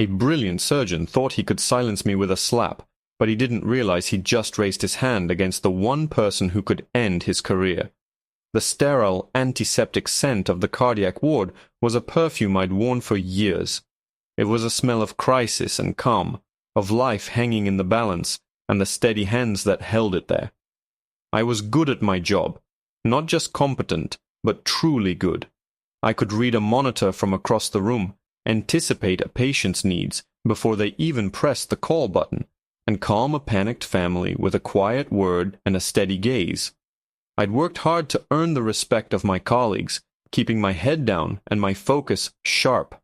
A brilliant surgeon thought he could silence me with a slap, but he didn't realize he'd just raised his hand against the one person who could end his career. The sterile, antiseptic scent of the cardiac ward was a perfume I'd worn for years. It was a smell of crisis and calm, of life hanging in the balance, and the steady hands that held it there. I was good at my job, not just competent, but truly good. I could read a monitor from across the room, anticipate a patient's needs before they even pressed the call button, and calm a panicked family with a quiet word and a steady gaze. I'd worked hard to earn the respect of my colleagues, keeping my head down and my focus sharp.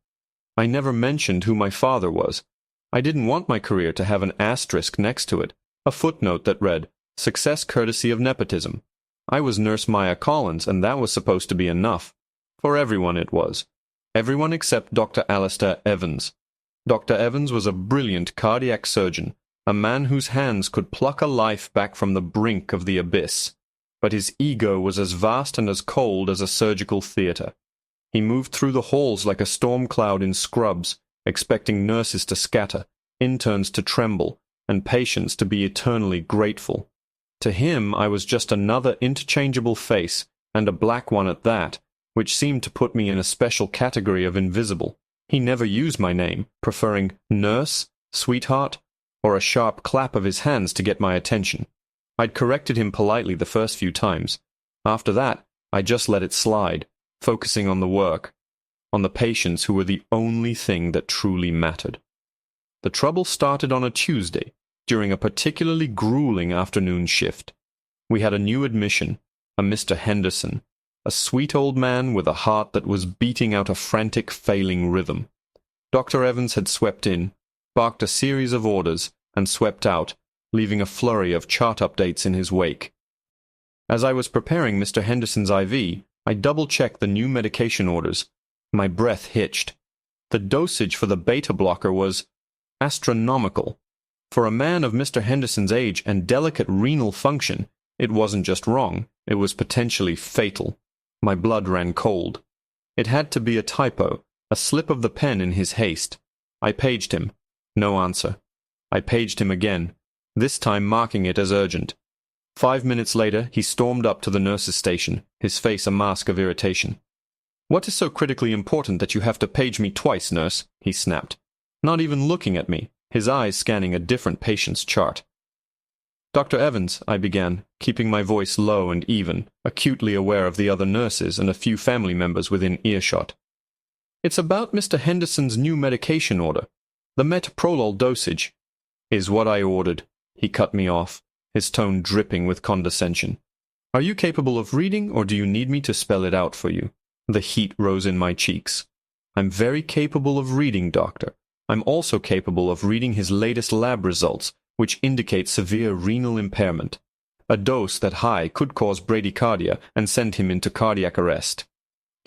I never mentioned who my father was. I didn't want my career to have an asterisk next to it, a footnote that read, "Success courtesy of nepotism." I was Nurse Maya Collins, and that was supposed to be enough. For everyone it was. Everyone except Dr. Alistair Evans. Dr. Evans was a brilliant cardiac surgeon, a man whose hands could pluck a life back from the brink of the abyss. But his ego was as vast and as cold as a surgical theater. He moved through the halls like a storm cloud in scrubs, expecting nurses to scatter, interns to tremble, and patients to be eternally grateful. To him I was just another interchangeable face, and a black one at that, which seemed to put me in a special category of invisible. He never used my name, preferring nurse, sweetheart, or a sharp clap of his hands to get my attention. I'd corrected him politely the first few times. After that, I just let it slide, focusing on the work, on the patients who were the only thing that truly mattered. The trouble started on a Tuesday, during a particularly grueling afternoon shift. We had a new admission, a Mr. Henderson, a sweet old man with a heart that was beating out a frantic, failing rhythm. Dr. Evans had swept in, barked a series of orders, and swept out, leaving a flurry of chart updates in his wake. As I was preparing Mr. Henderson's IV, I double-checked the new medication orders. My breath hitched. The dosage for the beta blocker was astronomical. For a man of Mr. Henderson's age and delicate renal function, it wasn't just wrong, it was potentially fatal. My blood ran cold. It had to be a typo, a slip of the pen in his haste. I paged him. No answer. I paged him again, this time marking it as urgent. 5 minutes later, he stormed up to the nurse's station, his face a mask of irritation. "What is so critically important that you have to page me twice, nurse?" he snapped, not even looking at me, his eyes scanning a different patient's chart. "Dr. Evans," I began, keeping my voice low and even, acutely aware of the other nurses and a few family members within earshot. "It's about Mr. Henderson's new medication order. The metoprolol dosage." "Is what I ordered." He cut me off, his tone dripping with condescension. "Are you capable of reading, or do you need me to spell it out for you?" The heat rose in my cheeks. "I'm very capable of reading, doctor. I'm also capable of reading his latest lab results, which indicate severe renal impairment. A dose that high could cause bradycardia and send him into cardiac arrest."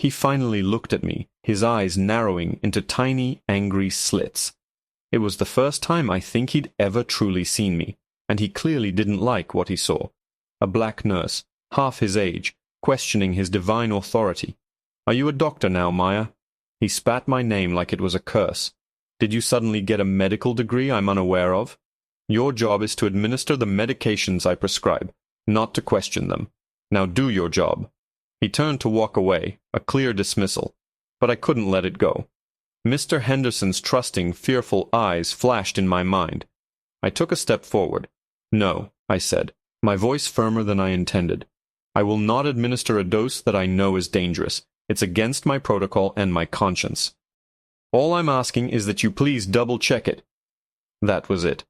He finally looked at me, his eyes narrowing into tiny, angry slits. It was the first time I think he'd ever truly seen me, and he clearly didn't like what he saw. A black nurse, half his age, questioning his divine authority. "Are you a doctor now, Maya?" He spat my name like it was a curse. "Did you suddenly get a medical degree I'm unaware of? Your job is to administer the medications I prescribe, not to question them. Now do your job." He turned to walk away, a clear dismissal, but I couldn't let it go. Mr. Henderson's trusting, fearful eyes flashed in my mind. I took a step forward. "No," I said, my voice firmer than I intended. "I will not administer a dose that I know is dangerous. It's against my protocol and my conscience. All I'm asking is that you please double-check it." That was it.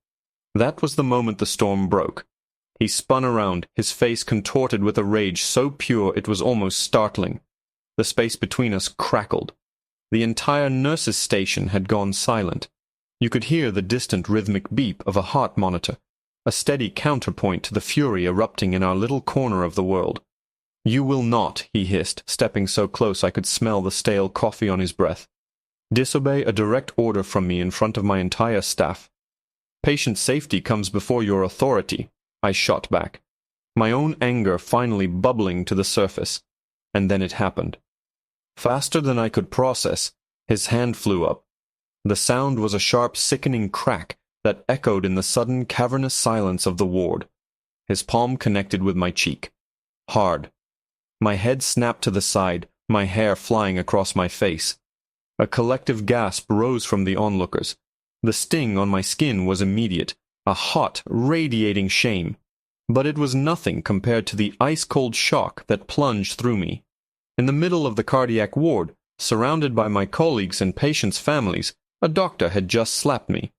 That was the moment the storm broke. He spun around, his face contorted with a rage so pure it was almost startling. The space between us crackled. The entire nurse's station had gone silent. You could hear the distant rhythmic beep of a heart monitor, a steady counterpoint to the fury erupting in our little corner of the world. "You will not," he hissed, stepping so close I could smell the stale coffee on his breath, "disobey a direct order from me in front of my entire staff." "Patient safety comes before your authority," I shot back, my own anger finally bubbling to the surface. And then it happened. Faster than I could process, his hand flew up. The sound was a sharp, sickening crack that echoed in the sudden, cavernous silence of the ward. His palm connected with my cheek. Hard. My head snapped to the side, my hair flying across my face. A collective gasp rose from the onlookers. The sting on my skin was immediate, a hot, radiating shame. But it was nothing compared to the ice-cold shock that plunged through me. In the middle of the cardiac ward, surrounded by my colleagues and patients' families, a doctor had just slapped me.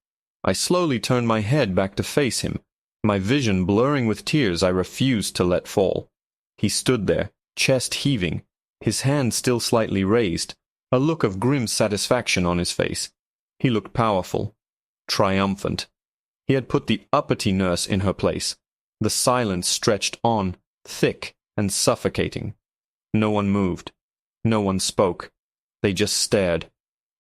I slowly turned my head back to face him, my vision blurring with tears I refused to let fall. He stood there, chest heaving, his hand still slightly raised, a look of grim satisfaction on his face. He looked powerful, triumphant. He had put the uppity nurse in her place. The silence stretched on, thick and suffocating. No one moved. No one spoke. They just stared,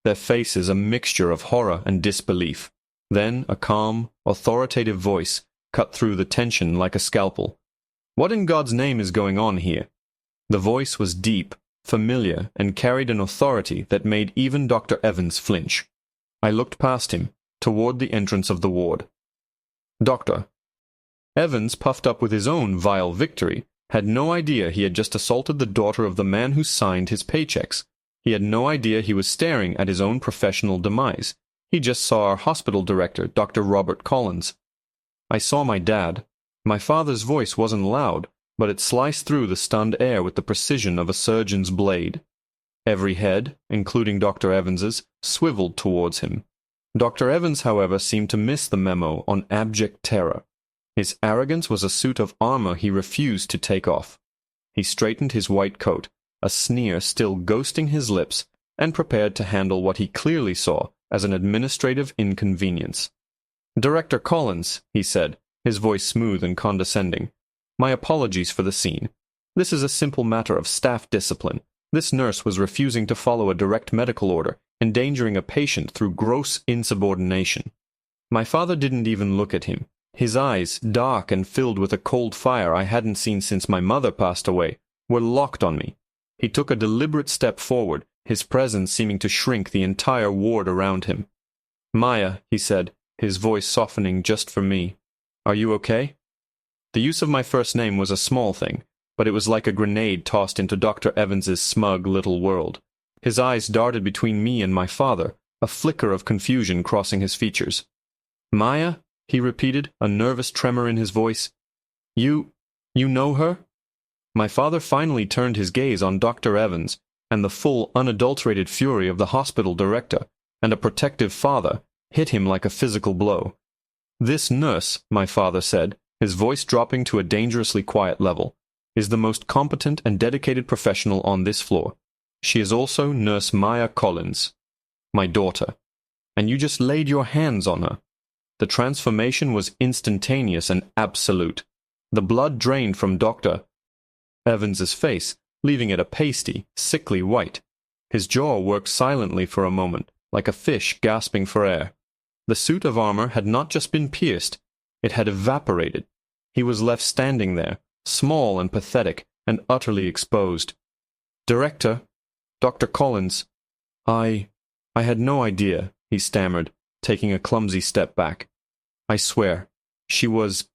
their faces a mixture of horror and disbelief. Then a calm, authoritative voice cut through the tension like a scalpel. "What in God's name is going on here?" The voice was deep, familiar, and carried an authority that made even Dr. Evans flinch. I looked past him, toward the entrance of the ward. "Doctor." Evans, puffed up with his own vile victory, had no idea he had just assaulted the daughter of the man who signed his paychecks. He had no idea he was staring at his own professional demise. He just saw our hospital director, Dr. Robert Collins. I saw my dad. My father's voice wasn't loud, but it sliced through the stunned air with the precision of a surgeon's blade. Every head, including Dr. Evans's, swiveled towards him. Dr. Evans, however, seemed to miss the memo on abject terror. His arrogance was a suit of armor he refused to take off. He straightened his white coat, a sneer still ghosting his lips, and prepared to handle what he clearly saw as an administrative inconvenience. "Director Collins," he said, his voice smooth and condescending, "my apologies for the scene. This is a simple matter of staff discipline. This nurse was refusing to follow a direct medical order, endangering a patient through gross insubordination." My father didn't even look at him. His eyes, dark and filled with a cold fire I hadn't seen since my mother passed away, were locked on me. He took a deliberate step forward, his presence seeming to shrink the entire ward around him. "Maya," he said, his voice softening just for me, "are you okay?" The use of my first name was a small thing, but it was like a grenade tossed into Dr. Evans's smug little world. His eyes darted between me and my father, a flicker of confusion crossing his features. "Maya?" he repeated, a nervous tremor in his voice. You know her?" My father finally turned his gaze on Dr. Evans, and the full, unadulterated fury of the hospital director, and a protective father, hit him like a physical blow. "This nurse," my father said, his voice dropping to a dangerously quiet level, "is the most competent and dedicated professional on this floor. She is also Nurse Maya Collins, my daughter. And you just laid your hands on her." The transformation was instantaneous and absolute. The blood drained from Dr. Evans's face, leaving it a pasty, sickly white. His jaw worked silently for a moment, like a fish gasping for air. The suit of armor had not just been pierced, it had evaporated. He was left standing there, small and pathetic, and utterly exposed. "Director, Dr. Collins, I had no idea," he stammered, taking a clumsy step back. "I swear, she was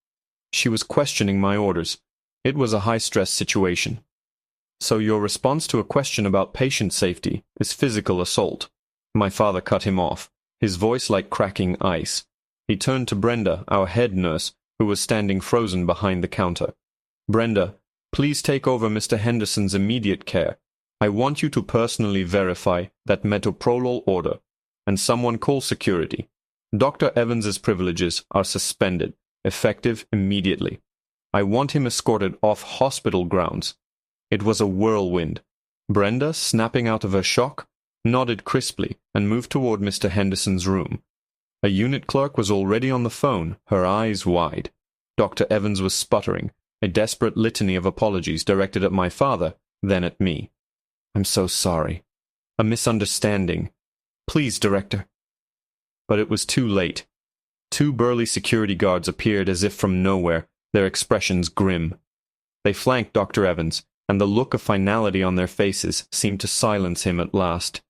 questioning my orders. It was a high-stress situation." "So your response to a question about patient safety is physical assault?" My father cut him off, his voice like cracking ice. He turned to Brenda, our head nurse, who was standing frozen behind the counter. "Brenda, please take over Mr. Henderson's immediate care. I want you to personally verify that metoprolol order, and someone call security. Dr. Evans's privileges are suspended, effective immediately. I want him escorted off hospital grounds." It was a whirlwind. Brenda, snapping out of her shock, nodded crisply and moved toward Mr. Henderson's room. A unit clerk was already on the phone, her eyes wide. Dr. Evans was sputtering, a desperate litany of apologies directed at my father, then at me. "I'm so sorry. A misunderstanding. Please, Director." But it was too late. Two burly security guards appeared as if from nowhere, their expressions grim. They flanked Dr. Evans, and the look of finality on their faces seemed to silence him at last.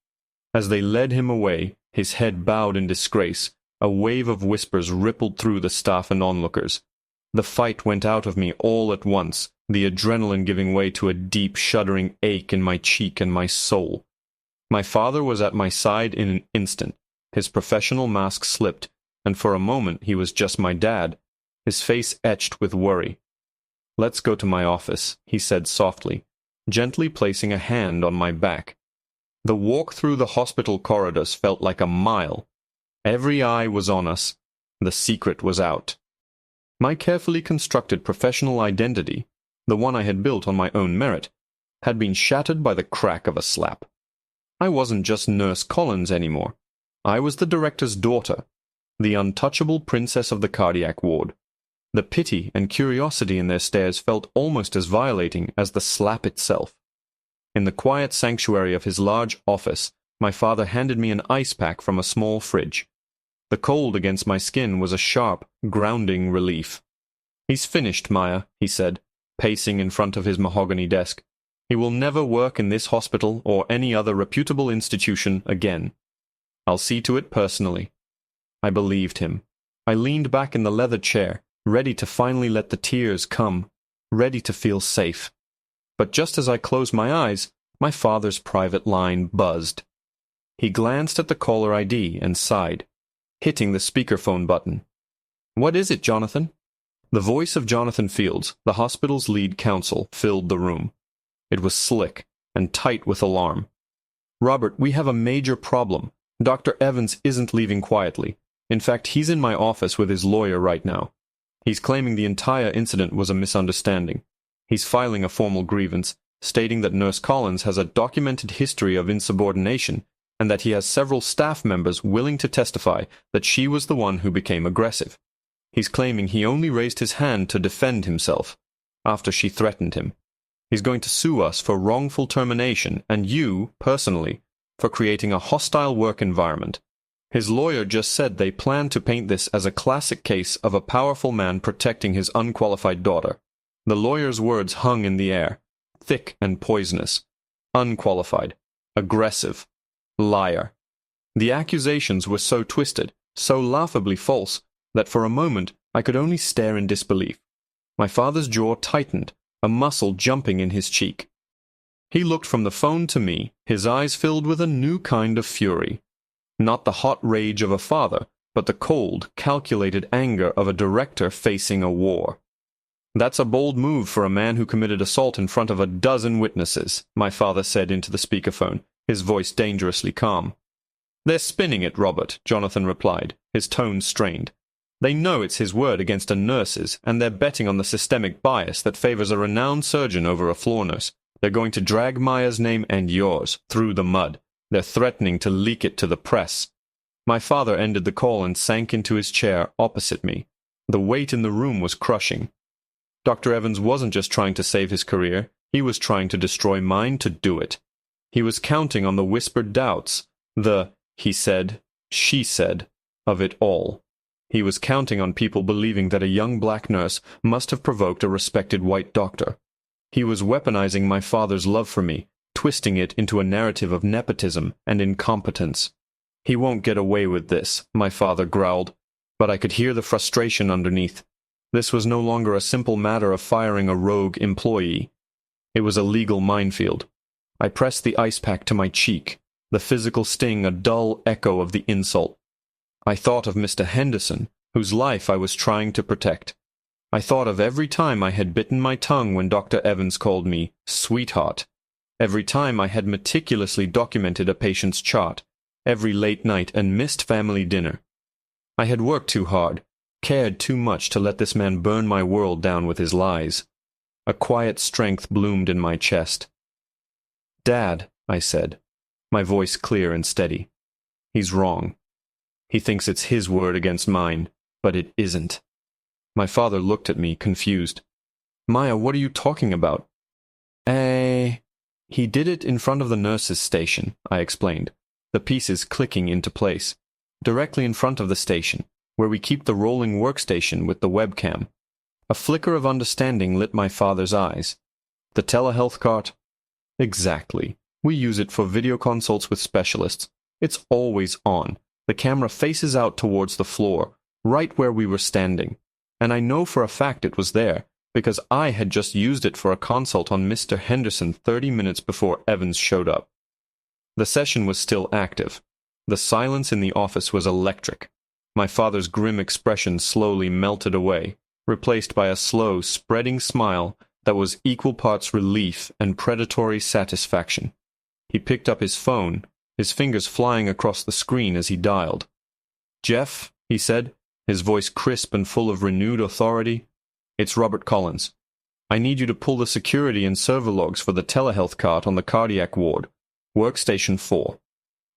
As they led him away, His head bowed in disgrace. A wave of whispers rippled through the staff and onlookers. The fight went out of me all at once, the adrenaline giving way to a deep, shuddering ache in my cheek and my soul. My father was at my side in an instant. His professional mask slipped, and for a moment he was just my dad, his face etched with worry. "Let's go to my office," he said softly, gently placing a hand on my back. The walk through the hospital corridors felt like a mile. Every eye was on us. The secret was out. My carefully constructed professional identity, the one I had built on my own merit, had been shattered by the crack of a slap. I wasn't just Nurse Collins anymore. I was the director's daughter, the untouchable princess of the cardiac ward. The pity and curiosity in their stares felt almost as violating as the slap itself. In the quiet sanctuary of his large office, my father handed me an ice pack from a small fridge. The cold against my skin was a sharp, grounding relief. "He's finished, Maya," he said, pacing in front of his mahogany desk. "He will never work in this hospital or any other reputable institution again. I'll see to it personally." I believed him. I leaned back in the leather chair, ready to finally let the tears come, ready to feel safe. But just as I closed my eyes, my father's private line buzzed. He glanced at the caller ID and sighed, hitting the speakerphone button. "What is it, Jonathan?" The voice of Jonathan Fields, the hospital's lead counsel, filled the room. It was slick and tight with alarm. "Robert, we have a major problem. Dr. Evans isn't leaving quietly. In fact, he's in my office with his lawyer right now. He's claiming the entire incident was a misunderstanding. He's filing a formal grievance, stating that Nurse Collins has a documented history of insubordination and that he has several staff members willing to testify that she was the one who became aggressive. He's claiming he only raised his hand to defend himself after she threatened him. He's going to sue us for wrongful termination and you, personally, for creating a hostile work environment. His lawyer just said they plan to paint this as a classic case of a powerful man protecting his unqualified daughter." The lawyer's words hung in the air, thick and poisonous. Unqualified, aggressive, liar. The accusations were so twisted, so laughably false, that for a moment I could only stare in disbelief. My father's jaw tightened, a muscle jumping in his cheek. He looked from the phone to me, his eyes filled with a new kind of fury. Not the hot rage of a father, but the cold, calculated anger of a director facing a war. "That's a bold move for a man who committed assault in front of a dozen witnesses," my father said into the speakerphone, his voice dangerously calm. "They're spinning it, Robert," Jonathan replied, his tone strained. "They know it's his word against a nurse's, and they're betting on the systemic bias that favors a renowned surgeon over a floor nurse. They're going to drag Maya's name and yours through the mud. They're threatening to leak it to the press." My father ended the call and sank into his chair opposite me. The weight in the room was crushing. Dr. Evans wasn't just trying to save his career, he was trying to destroy mine to do it. He was counting on the whispered doubts, the "he said," "she said," of it all. He was counting on people believing that a young black nurse must have provoked a respected white doctor. He was weaponizing my father's love for me, twisting it into a narrative of nepotism and incompetence. "He won't get away with this," my father growled, but I could hear the frustration underneath. This was no longer a simple matter of firing a rogue employee. It was a legal minefield. I pressed the ice pack to my cheek, the physical sting a dull echo of the insult. I thought of Mr. Henderson, whose life I was trying to protect. I thought of every time I had bitten my tongue when Dr. Evans called me sweetheart, every time I had meticulously documented a patient's chart, every late night and missed family dinner. I had worked too hard, cared too much to let this man burn my world down with his lies. A quiet strength bloomed in my chest. "Dad," I said, my voice clear and steady. "He's wrong. He thinks it's his word against mine, but it isn't." My father looked at me, confused. "Maya, what are you talking about?" He did it in front of the nurses' station," I explained, the pieces clicking into place. "Directly in front of the station, where we keep the rolling workstation with the webcam." A flicker of understanding lit my father's eyes. "The telehealth cart?" "Exactly. We use it for video consults with specialists. It's always on. The camera faces out towards the floor, right where we were standing. And I know for a fact it was there, because I had just used it for a consult on Mr. Henderson 30 minutes before Evans showed up. The session was still active. The silence in the office was electric. My father's grim expression slowly melted away, replaced by a slow, spreading smile that was equal parts relief and predatory satisfaction. He picked up his phone, his fingers flying across the screen as he dialed. "Jeff," he said, his voice crisp and full of renewed authority, "it's Robert Collins. I need you to pull the security and server logs for the telehealth cart on the cardiac ward, workstation 4.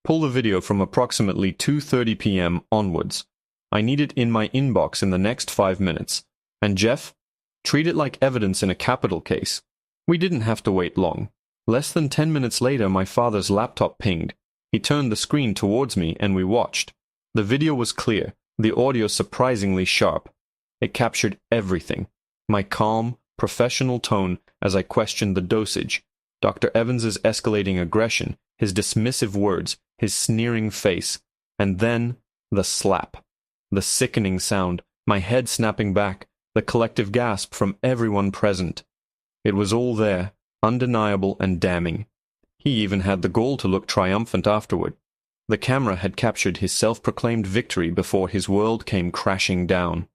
Pull the video from approximately 2:30 p.m. onwards. I need it in my inbox in the next 5 minutes. And Jeff, treat it like evidence in a capital case." We didn't have to wait long. Less than 10 minutes later, my father's laptop pinged. He turned the screen towards me and we watched. The video was clear, the audio surprisingly sharp. It captured everything. My calm, professional tone as I questioned the dosage, Dr. Evans's escalating aggression, his dismissive words, his sneering face, and then the slap. The sickening sound, my head snapping back, the collective gasp from everyone present. It was all there, undeniable and damning. He even had the gall to look triumphant afterward. The camera had captured his self-proclaimed victory before his world came crashing down.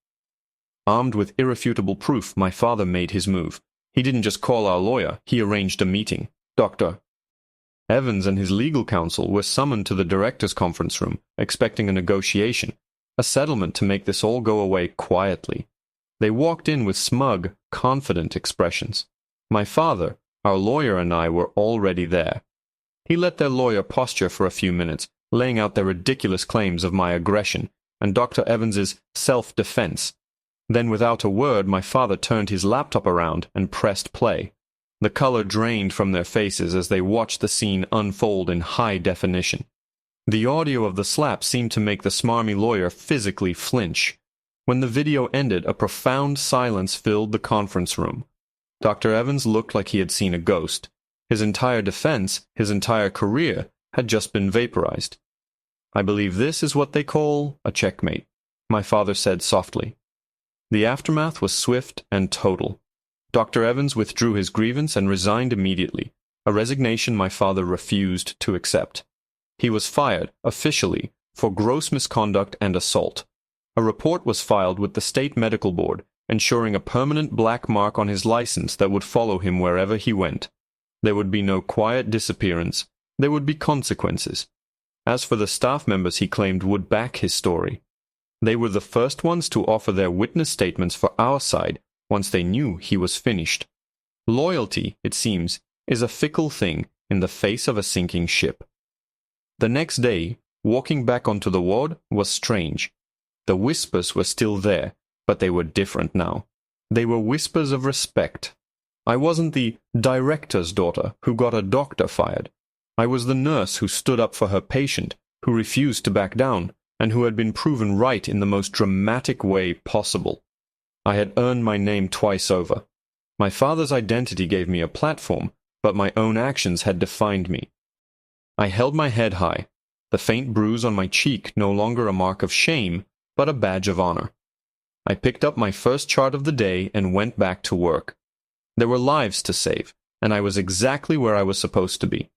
Armed with irrefutable proof, my father made his move. He didn't just call our lawyer, he arranged a meeting. Dr. Evans and his legal counsel were summoned to the directors' conference room, expecting a negotiation, a settlement to make this all go away quietly. They walked in with smug, confident expressions. My father, our lawyer, and I were already there. He let their lawyer posture for a few minutes, laying out their ridiculous claims of my aggression and Dr. Evans's self-defense. Then, without a word, my father turned his laptop around and pressed play. The color drained from their faces as they watched the scene unfold in high definition. The audio of the slap seemed to make the smarmy lawyer physically flinch. When the video ended, a profound silence filled the conference room. Dr. Evans looked like he had seen a ghost. His entire defense, his entire career, had just been vaporized. "I believe this is what they call a checkmate," my father said softly. The aftermath was swift and total. Dr. Evans withdrew his grievance and resigned immediately, a resignation my father refused to accept. He was fired, officially, for gross misconduct and assault. A report was filed with the state medical board, ensuring a permanent black mark on his license that would follow him wherever he went. There would be no quiet disappearance. There would be consequences. As for the staff members he claimed would back his story, they were the first ones to offer their witness statements for our side once they knew he was finished. Loyalty, it seems, is a fickle thing in the face of a sinking ship. The next day, walking back onto the ward was strange. The whispers were still there, but they were different now. They were whispers of respect. I wasn't the director's daughter who got a doctor fired. I was the nurse who stood up for her patient, who refused to back down, and who had been proven right in the most dramatic way possible. I had earned my name twice over. My father's identity gave me a platform, but my own actions had defined me. I held my head high, the faint bruise on my cheek no longer a mark of shame, but a badge of honor. I picked up my first chart of the day and went back to work. There were lives to save, and I was exactly where I was supposed to be.